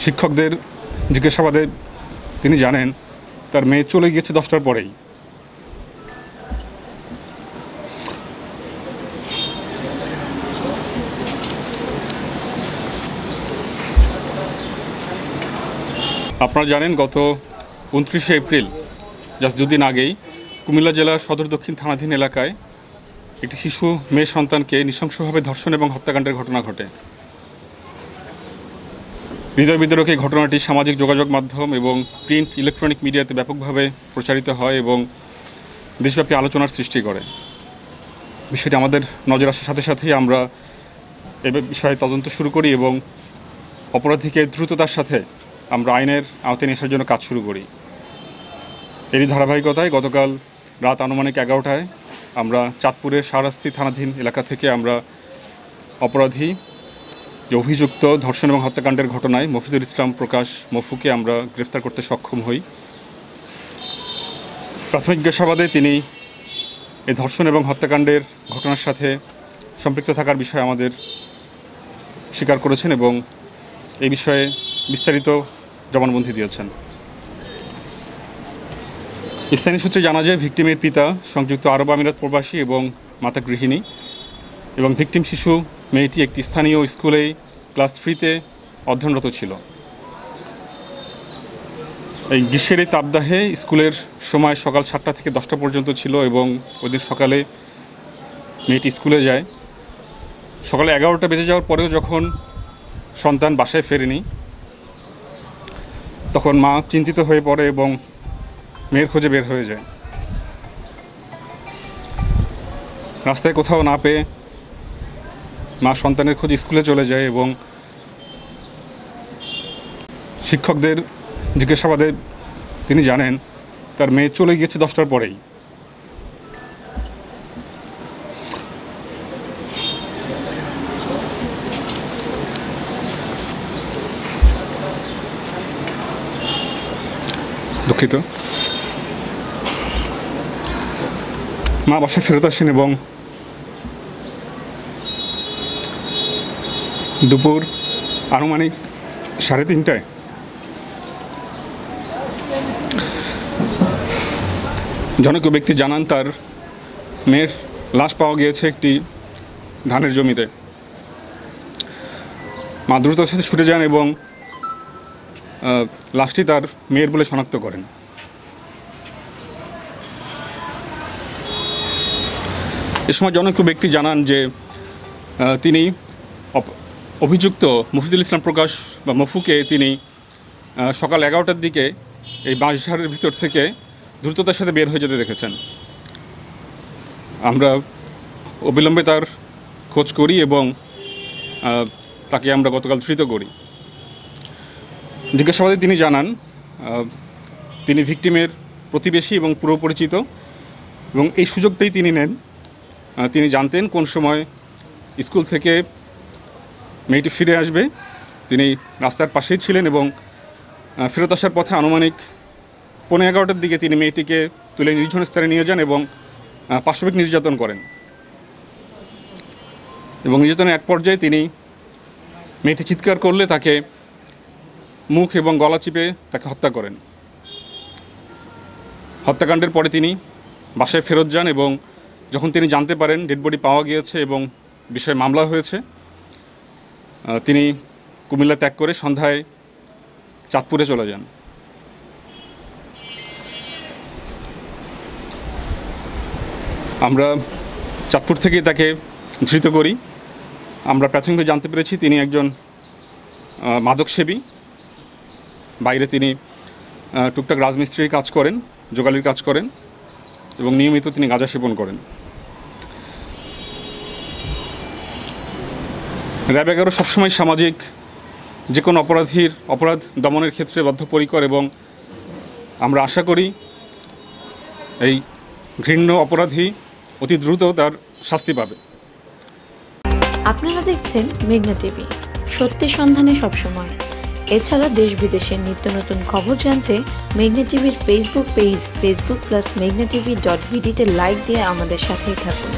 শিক্ষকদের জিজ্ঞাসাবাদে তিনি জানেন তার মেয়ে চলে গিয়েছে 10টার পরেই। আপনারা জানেন গত 29শে এপ্রিল জাস্ট দুদিন আগেই কুমিল্লা জেলার সদর দক্ষিণ থানাধীন এলাকায় একটি শিশু মেয়ে সন্তানকে নৃশংসভাবে ধর্ষণ এবং হত্যাকাণ্ডের ঘটনা ঘটে। হৃদয় বিদারক এই ঘটনাটি সামাজিক যোগাযোগ মাধ্যম এবং প্রিন্ট ইলেকট্রনিক মিডিয়াতে ব্যাপকভাবে প্রচারিত হয় এবং দেশব্যাপী আলোচনার সৃষ্টি করে। বিষয়টি আমাদের নজর আসার সাথে সাথেই আমরা এ বিষয়ে তদন্ত শুরু করি এবং অপরাধীকে দ্রুততার সাথে আমরা আইনের আওতায় নিয়ে আসার জন্য কাজ শুরু করি। এরই ধারাবাহিকতায় গতকাল রাত আনুমানিক 11টায় আমরা চাঁদপুরের শাহরাস্তি থানাধীন এলাকা থেকে আমরা অপরাধী যে অভিযুক্ত ধর্ষণ এবং হত্যাকাণ্ডের ঘটনায় মফিজুল ইসলাম প্রকাশ মফুকে আমরা গ্রেফতার করতে সক্ষম হই। প্রাথমিক জিজ্ঞাসাবাদে তিনি এই ধর্ষণ এবং হত্যাকাণ্ডের ঘটনার সাথে সম্পৃক্ত থাকার বিষয়ে আমাদের স্বীকার করেছেন এবং এই বিষয়ে বিস্তারিত জবানবন্দি দিয়েছেন। স্থানীয় সূত্রে জানা যায় ভিকটিমের পিতা সংযুক্ত আরব আমিরাত প্রবাসী এবং মাতা গৃহিণী এবং ভিকটিম শিশু মেয়েটি একটি স্থানীয় স্কুলেই ক্লাস 3তে অধ্যয়নরত ছিল। এই গ্রীষ্মের এই তাপদাহে স্কুলের সময় সকাল 7টা থেকে 10টা পর্যন্ত ছিল এবং ওই দিন সকালে মেয়েটি স্কুলে যায়। সকালে 11টা বেজে যাওয়ার পরেও যখন সন্তান বাসায় ফেরেনি তখন মা চিন্তিত হয়ে পড়ে এবং মেয়ের খোঁজে বের হয়ে যায়। রাস্তায় কোথাও না পেয়ে মা সন্তানের খোঁজে স্কুলে চলে যায় এবং শিক্ষকদের জিজ্ঞাসাবাদে তিনি জানেন তার মেয়ে চলে গিয়েছে 10টার পরেই। দুঃখিত। মা বাসায় ফেরত আসেন এবং দুপুর আনুমানিক 3:30টায় জনৈক ব্যক্তি জানান তার মেয়ের লাশ পাওয়া গিয়েছে একটি ধানের জমিতে। মা দ্রুততার সাথে ছুটে যান এবং লাশটি তার মেয়ের বলে শনাক্ত করেন। এ সময় জনৈক ব্যক্তি জানান যে তিনি অভিযুক্ত মফিজুল ইসলাম প্রকাশ বা মফুকে তিনি সকাল 11টার দিকে এই বাঁশঝাড়ের ভিতর থেকে দ্রুততার সাথে বের হয়ে যেতে দেখেছেন। আমরা অবিলম্বে তার খোঁজ করি এবং তাকে আমরা গতকাল ধৃত করি। জিজ্ঞাসাবাদে তিনি জানান তিনি ভিকটিমের প্রতিবেশী এবং পুরো পরিচিত এবং এই সুযোগটাই তিনি নেন। তিনি জানতেন কোন সময় স্কুল থেকে মেয়েটি ফিরে আসবে। তিনি রাস্তার পাশেই ছিলেন এবং ফেরত আসার পথে আনুমানিক 11:15টার দিকে তিনি মেয়েটিকে তুলে নির্জন স্থানে নিয়ে যান এবং পাশবিক নির্যাতন করেন এবং নির্যাতনের এক পর্যায়ে তিনি মেয়েটি চিৎকার করলে তাকে মুখ এবং গলা চিপে তাকে হত্যা করেন। হত্যাকাণ্ডের পরে তিনি বাসায় ফেরত যান এবং যখন তিনি জানতে পারেন ডেড বডি পাওয়া গিয়েছে এবং বিষয়ে মামলা হয়েছে, তিনি কুমিল্লা ত্যাগ করে সন্ধ্যায় চাঁদপুরে চলে যান। আমরা চাঁদপুর থেকে তাকে ধৃত করি। আমরা প্রাথমিকভাবে জানতে পেরেছি তিনি একজন মাদকসেবী। বাইরে তিনি টুকটাক রাজমিস্ত্রির কাজ করেন, জোগালির কাজ করেন এবং নিয়মিত তিনি গাঁজা সেবন করেন। র্যাব 11 সবসময় সামাজিক যে কোনো অপরাধ দমনের ক্ষেত্রে বদ্ধপরিকর এবং আমরা আশা করি এই ঘৃণ্য অপরাধী অতি দ্রুত তার শাস্তি পাবে। আপনারা দেখছেন মেঘনা টিভি, সত্যি সন্ধানে সবসময়। এছাড়া দেশ বিদেশের নিত্য নতুন খবর জানতে মেঘনা টিভির ফেসবুক পেজ facebook+meghna tv.vd তে লাইক দিয়ে আমাদের সাথেই থাকুন।